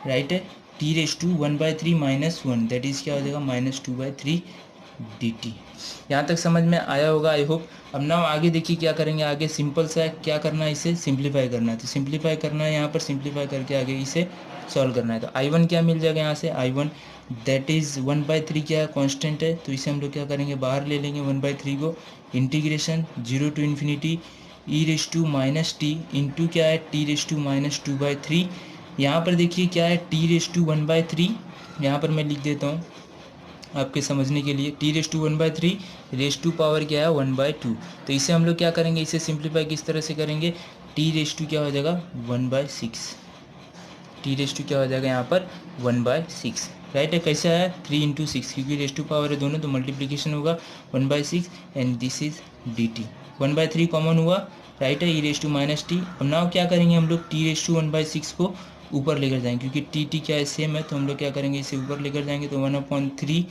राइट है। T raise to 1/3 minus 1, that is क्या हो जाएगा -2/3 dt। यहाँ तक समझ में आया होगा आई होप। अब ना आगे देखिए क्या करेंगे, आगे सिंपल सा है, क्या करना है इसे सिंप्लीफाई करना है, तो सिंप्लीफाई करना है यहाँ पर, सिंप्लीफाई करके आगे इसे सॉल्व करना है। तो i1 क्या मिल जाएगा यहाँ से, i1 दैट इज़ 1/3 क्या है कांस्टेंट है, तो इसे हम लोग क्या करेंगे बाहर ले लेंगे 1/3 को, integration 0 to infinity e raise to minus t into क्या है टी रेस टू माइनस 2/3। यहाँ पर देखिए क्या है टी रेस टू 1/3, यहाँ पर मैं लिख देता हूँ आपके समझने के लिए, t raise to 1/3 raise to power क्या है 1/2। तो इसे हम लोग क्या करेंगे, इसे सिंप्लीफाई किस तरह से करेंगे, टी रेस टू क्या हो जाएगा 1/6, टी रेस टू क्या हो जाएगा यहाँ पर 1/6, राइट है। कैसे आया 3 इंटू 6, क्योंकि रेस टू पावर है दोनों तो मल्टीप्लीकेशन होगा 1/6 and this is D T. 1/3 common हुआ राइट है, e raise to minus T. अब नाउ क्या करेंगे हम लोग, टी रेस टू 1/6 को ऊपर लेकर जाएंगे, क्योंकि टी टी क्या है सेम है, तो हम लोग क्या करेंगे इसे ऊपर लेकर जाएंगे। तो 1/3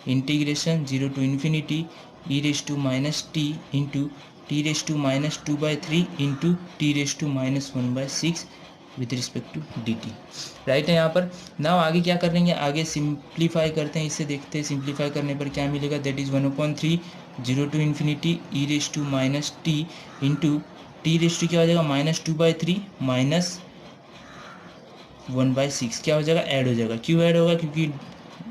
integration 0 to infinity e raise to minus t into t raise to minus 2/3 into t raise to minus 1/6 with respect to d t. Right है यहाँ पर। नाउ आगे क्या करेंगे, आगे सिंप्लीफाई करते हैं, इससे देखते हैं सिंप्लीफाई करने पर क्या मिलेगा। That is 1/3 0 to infinity e raise to minus t into t raise to क्या हो जाएगा -2/3 माइनस 1/6 क्या हो जाएगा, ऐड हो जाएगा। क्यों ऐड होगा, क्योंकि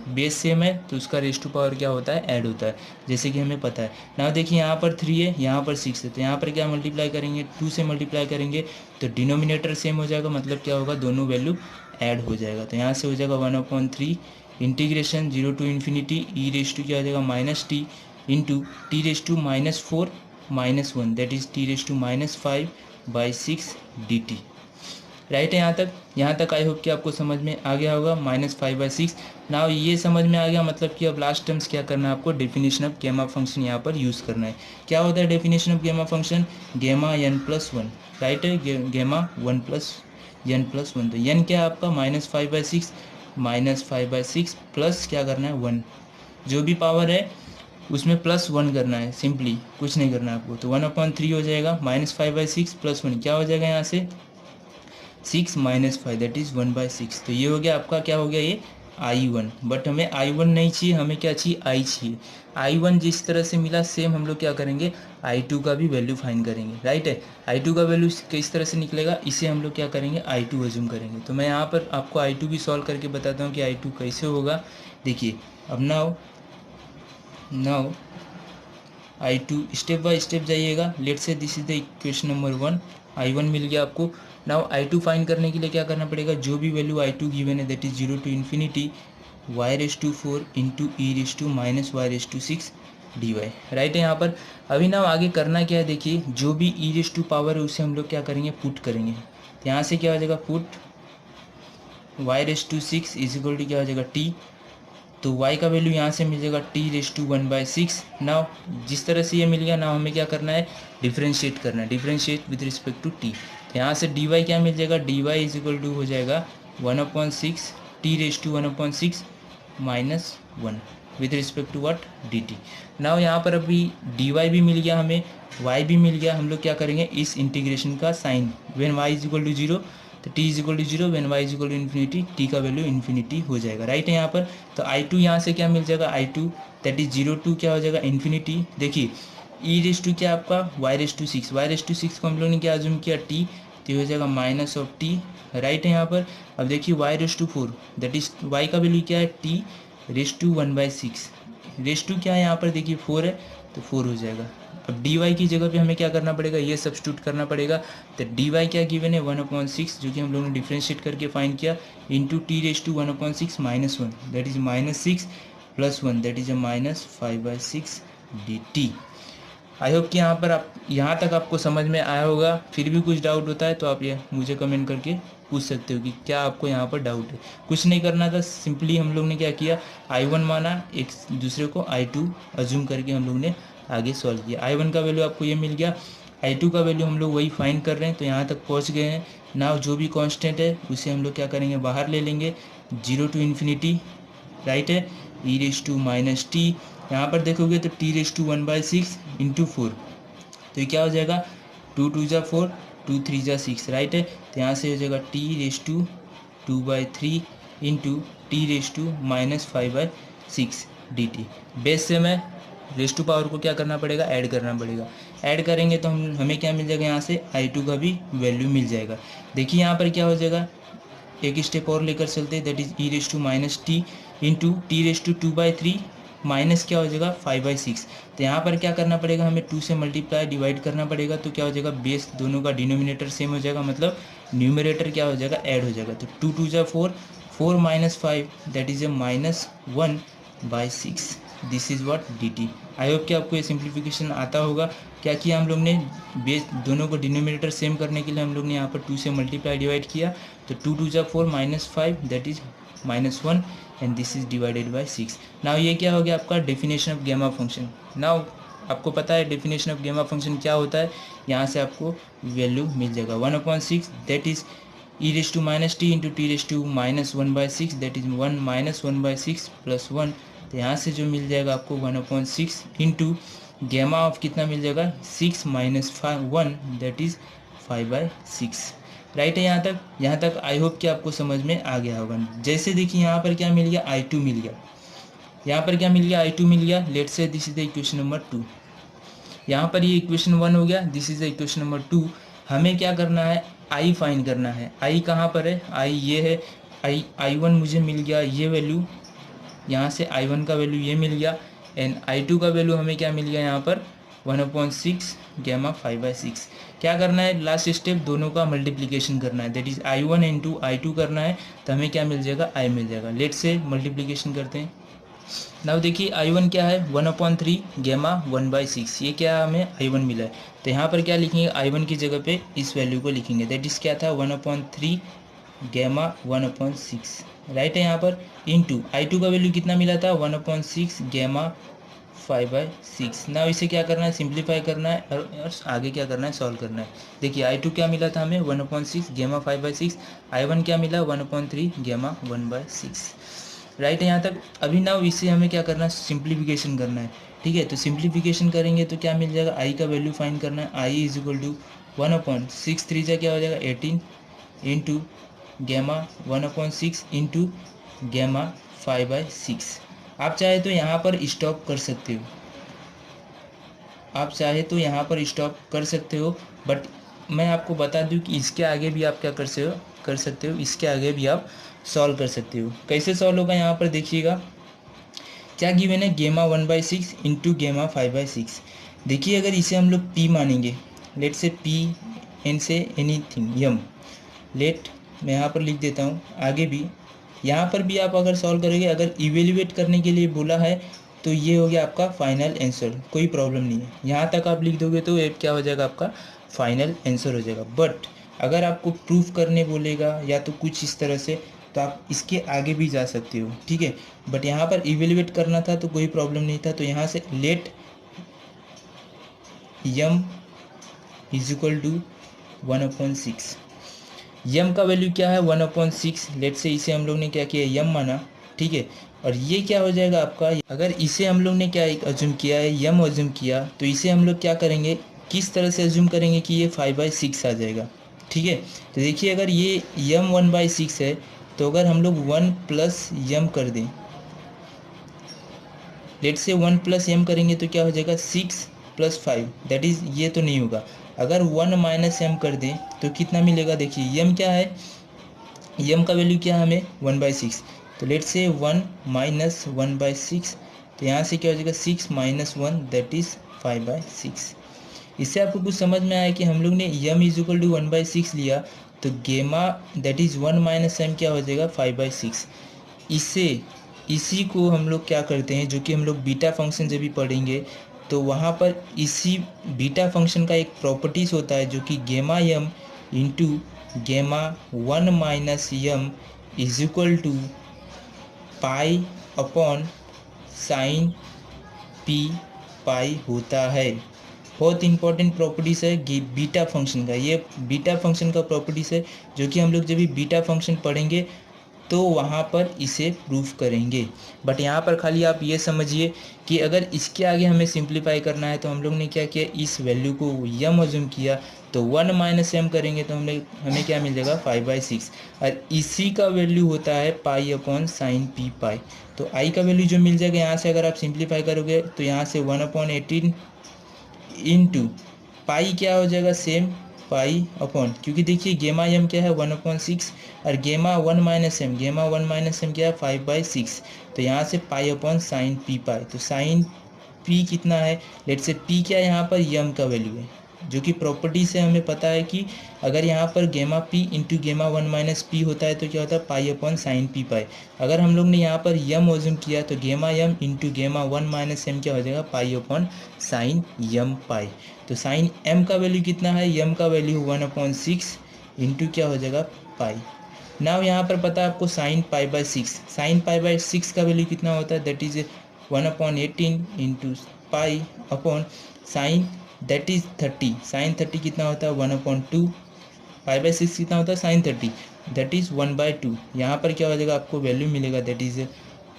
बेस सेम है तो उसका रेस टू पावर क्या होता है, ऐड होता है, जैसे कि हमें पता है ना। देखिए यहाँ पर 3 है, यहाँ पर 6 है, तो यहाँ पर क्या मल्टीप्लाई करेंगे, 2 से मल्टीप्लाई करेंगे तो डिनोमिनेटर सेम हो जाएगा, मतलब क्या होगा, दोनों वैल्यू ऐड हो जाएगा। तो यहाँ से हो जाएगा 1/3 integration 0 to infinity e raise to क्या हो जाएगा minus t into t raise to -4 -1 that is t raise to -5/6 d t. Right है यहाँ तक आई होप कि आपको समझ में आ गया होगा। -5/6 नाउ ये समझ में आ गया, मतलब कि अब लास्ट टर्म्स क्या करना है आपको, डेफिनेशन ऑफ गेमा फंक्शन यहाँ पर यूज़ करना है। क्या होता है डेफिनेशन ऑफ गेमा फंक्शन, गेमा n+1। राइट है, गेमा 1+n+1। तो n क्या है आपका -5/6 प्लस क्या करना है 1, जो भी पावर है उसमें +1 करना है, सिंपली कुछ नहीं करना है आपको। तो 1/3 हो जाएगा -5/6 + 1 क्या हो जाएगा यहाँ से 6 - 5 दैट इज़ 1/6। तो ये हो गया आपका, क्या हो गया ये I1। बट हमें I1 नहीं चाहिए, हमें क्या चाहिए, I चाहिए। I1 जिस तरह से मिला सेम हम लोग क्या करेंगे, I2 का भी वैल्यू फाइंड करेंगे। राइट है, I2 का वैल्यू किस तरह से निकलेगा, इसे हम लोग क्या करेंगे, I2 अज्यूम करेंगे। तो मैं यहाँ पर आपको I2 भी सॉल्व करके बताता हूँ कि I2 कैसे होगा। देखिए अब now I2 step by step जाइएगा। लेट से this is the equation number 1, I1 मिल गया आपको। नाउ I2 फाइंड करने के लिए क्या करना पड़ेगा, जो भी वैल्यू I2 गिवन है that is 0 to infinity y⁴ into e⁻⁻6 dy। Right है यहाँ पर। अभी ना आगे करना क्या है, देखिए जो भी e⁻ पावर है उसे हम लोग क्या करेंगे, पुट करेंगे। तो यहाँ से क्या हो जाएगा, put y⁻6 is equal to क्या हो जाएगा t, तो y का वैल्यू यहाँ से मिल जाएगा t⁻1/6। नाउ जिस तरह से ये मिल गया, नाउ हमें क्या करना है, डिफ्रेंशिएट करना है, differentiate with respect to t। तो यहाँ से dy क्या मिल जाएगा, dy इज इक्वल टू हो जाएगा 1/6 t⁻1/6 -1 with respect to what, dt। Now यहाँ पर अभी dy भी मिल गया हमें, y भी मिल गया। हम लोग क्या करेंगे, इस इंटीग्रेशन का sign, when y is equal to 0 तो t is equal to 0, when y is equal to infinity t का वैल्यू इन्फिनिटी हो जाएगा। राइट है यहाँ पर। तो I2 यहाँ से क्या मिल जाएगा, I2 दैट इज 0 टू क्या हो जाएगा इन्फिनिटी। देखिए e⁻² क्या आपका y⁻6 को हम लोग ने क्या अज्यूम किया t, तो हो जाएगा -t। राइट है यहाँ पर। अब देखिए y⁻4 दैट इज y का वैल्यू क्या है t⁻1/6, रेस टू क्या है यहाँ पर देखिए 4 है तो 4 हो जाएगा। अब dy की जगह पे हमें क्या करना पड़ेगा, ये सब्स्टिट्यूट करना पड़ेगा। तो dy क्या गिवन है 1/6, जो कि हम लोगों ने डिफ्रेंशिएट करके फाइंड किया, into t⁻1/6 -1 that is -6 + 1 that is -5/6 dt। I hope कि यहाँ तक आपको समझ में आया होगा। फिर भी कुछ डाउट होता है तो आप ये मुझे कमेंट करके पूछ सकते हो कि क्या आपको यहाँ पर डाउट है। कुछ नहीं करना था, सिंपली हम लोग ने क्या किया, I1 माना, एक दूसरे को I2 अज्यूम करके हम लोग ने आगे सॉल्व किया। I1 का वैल्यू आपको ये मिल गया, I2 का वैल्यू हम लोग वही फाइंड कर रहे हैं, तो यहाँ तक पहुँच गए हैं। नाउ जो भी कांस्टेंट है उसे हम लोग क्या करेंगे, बाहर ले लेंगे, 0 टू इन्फिनिटी। राइट है, e⁻t, यहाँ पर देखोगे तो t⁻1/6 इंटू 4, तो ये क्या हो जाएगा 2 × 2 = 4 2 × 3 = 6। राइट है, तो यहाँ से हो जाएगा t⁻2/3 into t⁻5/6 dt। Base से मैं रेस टू पावर को क्या करना पड़ेगा, ऐड करना पड़ेगा। ऐड करेंगे तो हमें क्या मिल जाएगा, यहाँ से I2 का भी वैल्यू मिल जाएगा। देखिए यहाँ पर क्या हो जाएगा, एक स्टेप और लेकर चलते हैं, that is e⁻t into t⁻2/3 minus क्या हो जाएगा 5/6। तो यहाँ पर क्या करना पड़ेगा, हमें 2 से मल्टीप्लाई डिवाइड करना पड़ेगा, तो क्या हो जाएगा, बेस दोनों का डिनोमिनेटर सेम हो जाएगा, मतलब न्यूमरेटर क्या हो जाएगा, ऐड हो जाएगा। तो 2 × 2 = 4 4 - 5 that is -1/6 this is what dt। I hope कि आपको ये सिंप्लीफिकेशन आता होगा। क्या किया हम लोग ने, बेस दोनों को डिनोमिनेटर सेम करने के लिए हम लोग ने यहाँ पर 2 से मल्टीप्लाई डिवाइड किया, तो 2 × 2 = 4 -5 that is -1 and this is divided by 6। Now ये क्या हो गया आपका definition of gamma function. Now आपको पता है डेफिनेशन ऑफ गेमा फंक्शन क्या होता है, यहाँ से आपको वैल्यू मिल जाएगा 1/6 that is e⁻t into t⁻−1/6 that is 1 - 1/6 plus 1। तो यहाँ से जो मिल जाएगा आपको 1/6 इंटू गेमा ऑफ कितना मिल जाएगा 6 - 1 दैट इज 5/6। राइट है यहाँ तक आई होप कि आपको समझ में आ गया होगा। जैसे देखिए यहाँ पर क्या मिल गया I2 मिल गया, यहाँ पर क्या मिल गया I2 मिल गया। Let's say this is the equation number 2। यहाँ पर ये इक्वेशन 1 हो गया, this is the equation number 2। हमें क्या करना है I फाइंड करना है। I कहाँ पर है, I ये है, I1 मुझे मिल गया ये वैल्यू, यहाँ से I1 का वैल्यू ये मिल गया एंड I2 का वैल्यू हमें क्या मिल गया यहाँ पर 1/6 गेमा 5/6। क्या करना है लास्ट स्टेप दोनों का मल्टीप्लिकेशन करना है, that is I1 into I2 करना है। तो हमें क्या मिल जाएगा I मिल जाएगा। लेट से मल्टीप्लिकेशन करते हैं। नाउ देखिए I1 क्या है 1/3 गेमा 1/6, ये क्या हमें I1 मिला है। तो यहाँ पर क्या लिखेंगे I1 की जगह पे इस वैल्यू को लिखेंगे, दैट इज क्या था 1/3 गेमा 1/6। राइट है यहाँ पर इंटू I2 का वैल्यू कितना मिला था 1/6 गेमा 5/6। नाउ इसे क्या करना है सिंप्लीफाई करना है और आगे क्या करना है सॉल्व करना है। देखिए I2 क्या मिला था हमें 1/6 गेमा 5/6, I1 क्या मिला 1/3 गेमा 1/6। राइट है यहाँ तक। अभी नाउ इसे हमें क्या करना है सिंप्लीफिकेशन करना है। ठीक है, तो सिंप्लीफिकेशन करेंगे तो क्या मिल जाएगा I का वैल्यू फाइंड करना है। I इज इक्वल टू 1/6 3 जा क्या हो जाएगा 18 इंटू गेमा 1/6 इंटू गेमा 5/6। आप चाहे तो यहाँ पर स्टॉप कर सकते हो, आप चाहे तो यहाँ पर स्टॉप कर सकते हो, बट मैं आपको बता दूँ कि इसके आगे भी आप क्या कर सकते हो, इसके आगे भी आप सॉल्व कर सकते हो। कैसे सॉल्व होगा यहाँ पर देखिएगा क्या गिवन है गेमा 1/6 इंटू गेमा 5/6। देखिए अगर इसे हम लोग P मानेंगे, लेट से P एन से एनीथिंग यम, लेट मैं यहाँ पर लिख देता हूँ। आगे भी यहाँ पर भी आप अगर सॉल्व करोगे, अगर इवेल्युएट करने के लिए बोला है तो ये हो गया आपका फाइनल आंसर, कोई प्रॉब्लम नहीं है। यहाँ तक आप लिख दोगे तो ये क्या हो जाएगा आपका फाइनल आंसर हो जाएगा। बट अगर आपको प्रूफ करने बोलेगा या तो कुछ इस तरह से, तो आप इसके आगे भी जा सकते हो। ठीक है, बट यहाँ पर इवेल्युएट करना था तो कोई प्रॉब्लम नहीं था। तो यहाँ से let m is equal to 1/6। M का वैल्यू क्या है 1/6। लेट से इसे हम लोग ने क्या किया यम माना, ठीक है, और ये क्या हो जाएगा आपका, अगर इसे हम लोग ने क्या अज्यूम किया है यम अज्यूम किया, तो इसे हम लोग क्या करेंगे किस तरह से अज्यूम करेंगे कि ये 5/6 आ जाएगा। ठीक है, तो देखिए अगर ये यम 1/6 है तो अगर हम लोग 1 प्लस यम कर दें, लेट से 1 प्लस यम करेंगे तो क्या हो जाएगा 6 + 5 दैट इज़, ये तो नहीं होगा। अगर 1 माइनस एम कर दें तो कितना मिलेगा, देखिए यम क्या है, यम का वैल्यू क्या है हमें 1/6। तो लेट से 1 माइनस 1/6, तो यहाँ से क्या हो जाएगा 6 - 1 दैट इज़ 5/6। इससे आपको कुछ समझ में आया कि हम लोग ने यम इज इक्वल टू 1/6 लिया, तो गेमा दैट इज़ 1 माइनस एम क्या हो जाएगा 5/6। इसी को हम लोग क्या करते हैं, जो कि हम लोग बीटा फंक्शन जब भी पढ़ेंगे तो वहाँ पर इसी बीटा फंक्शन का एक प्रॉपर्टीज़ होता है जो कि गेमा यम into gamma 1 minus m is equal to pi upon sine p pi होता है। बहुत इंपॉर्टेंट प्रॉपर्टीज़ है बीटा फंक्शन का, ये बीटा फंक्शन का प्रॉपर्टीज़ है जो कि हम लोग जब भी बीटा फंक्शन पढ़ेंगे तो वहाँ पर इसे प्रूफ करेंगे। बट यहाँ पर खाली आप ये समझिए कि अगर इसके आगे हमें सिंप्लीफाई करना है तो हम लोग ने क्या किया, इस वैल्यू को यम अज्यूम किया, तो 1 माइनस एम करेंगे तो हमें क्या मिल जाएगा 5/6, और इसी का वैल्यू होता है पाई अपॉन साइन पी पाई। तो आई का वैल्यू जो मिल जाएगा यहाँ से अगर आप सिंप्लीफाई करोगे तो यहाँ से 1/18 इंटू पाई क्या हो जाएगा सेम पाई अपॉन, क्योंकि देखिए गेमा एम क्या है 1/6 और गेमा 1 माइनस एम क्या है 5/6, तो यहाँ से पाई अपॉन साइन पी पाई। तो साइन पी कितना है, लेट से पी क्या है यहाँ पर यम का वैल्यू है, जो कि प्रॉपर्टी से हमें पता है कि अगर यहाँ पर गेमा P into gamma 1 minus P होता है तो क्या होता है पाई अपॉन साइन पी पाई। अगर हम लोग ने यहाँ पर यम अज्यूम किया तो गेमा यम इंटू गेमा 1 माइनस एम क्या हो जाएगा पाई अपॉन साइन यम पाई। तो साइन एम का वैल्यू कितना है, यम का वैल्यू 1/6 इंटू क्या हो जाएगा पाई। नाउ यहाँ पर पता है आपको साइन पाई/6, साइन पाई/6 का वैल्यू कितना होता है, that is 1/18 into pi upon sine that is 30, sine 30 कितना होता है 1/2, पाई बाई 6 कितना होता है साइन 30 दैट इज़ 1/2। यहाँ पर क्या हो जाएगा आपको वैल्यू मिलेगा दैट इज़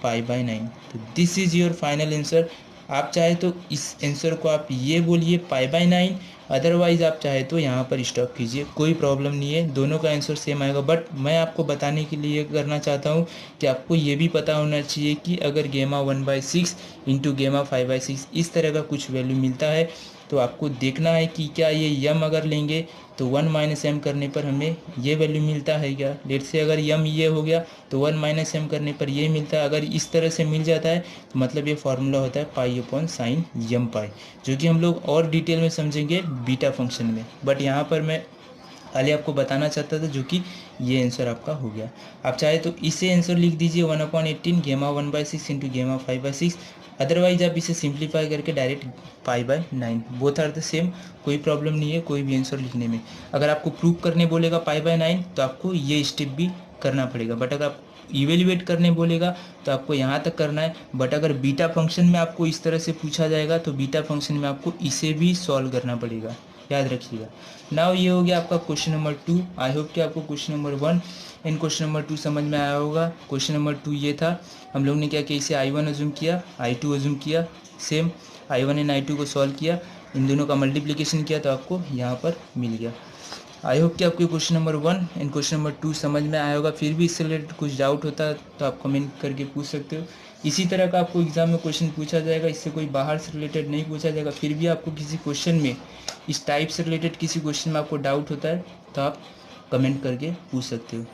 पाई/9। तो this is your final answer. आप चाहे तो इस आंसर को आप ये बोलिए पाई/9, अदरवाइज़ आप चाहे तो यहाँ पर स्टॉप कीजिए, कोई प्रॉब्लम नहीं है, दोनों का आंसर सेम आएगा। बट मैं आपको बताने के लिए करना चाहता हूँ कि आपको ये भी पता होना चाहिए कि अगर गेमा 1/6 इंटू गेमा 5/6 इस तरह का कुछ वैल्यू मिलता है तो आपको देखना है कि क्या ये यम अगर लेंगे तो 1 माइनस एम करने पर हमें ये वैल्यू मिलता है क्या। लेट से अगर यम ये हो गया तो 1 माइनस एम करने पर ये मिलता है। अगर इस तरह से मिल जाता है तो मतलब ये फार्मूला होता है पाई अपॉन साइन यम पाई, जो कि हम लोग और डिटेल में समझेंगे बीटा फंक्शन में। बट यहाँ पर मैं खाली आपको बताना चाहता था, जो कि ये आंसर आपका हो गया। आप चाहे तो इसे आंसर लिख दीजिए 1/18 गेमा 1/6 इंटू गेमा 5/6, अदरवाइज आप इसे सिंप्लीफाई करके डायरेक्ट पाई/9, बोथ आर द सेम, कोई प्रॉब्लम नहीं है कोई भी आंसर लिखने में। अगर आपको प्रूव करने बोलेगा पाई/9 तो आपको ये स्टेप भी करना पड़ेगा, बट अगर आप इवेल्युएट करने बोलेगा तो आपको यहाँ तक करना है। बट अगर बीटा फंक्शन में आपको इस तरह से पूछा जाएगा तो बीटा फंक्शन में आपको इसे भी सॉल्व करना पड़ेगा, याद रखिएगा। नाउ ये हो गया आपका क्वेश्चन नंबर 2। आई होप कि आपको question number 1 and question number 2 समझ में आया होगा। क्वेश्चन नंबर 2 ये था, हम लोग ने क्या किया, इसे I1 अज्यूम किया, I2 अज्यूम किया, सेम I1 एंड I2 को सॉल्व किया, इन दोनों का मल्टीप्लिकेशन किया तो आपको यहाँ पर मिल गया। आई होप कि आपको question number 1 and question number 2 समझ में आया होगा। फिर भी इससे रिलेटेड कुछ डाउट होता है तो आप कमेंट करके पूछ सकते हो। इसी तरह का आपको एग्जाम में क्वेश्चन पूछा जाएगा, इससे कोई बाहर से रिलेटेड नहीं पूछा जाएगा। फिर भी आपको किसी क्वेश्चन में इस टाइप से रिलेटेड किसी क्वेश्चन में आपको डाउट होता है तो आप कमेंट करके पूछ सकते हो।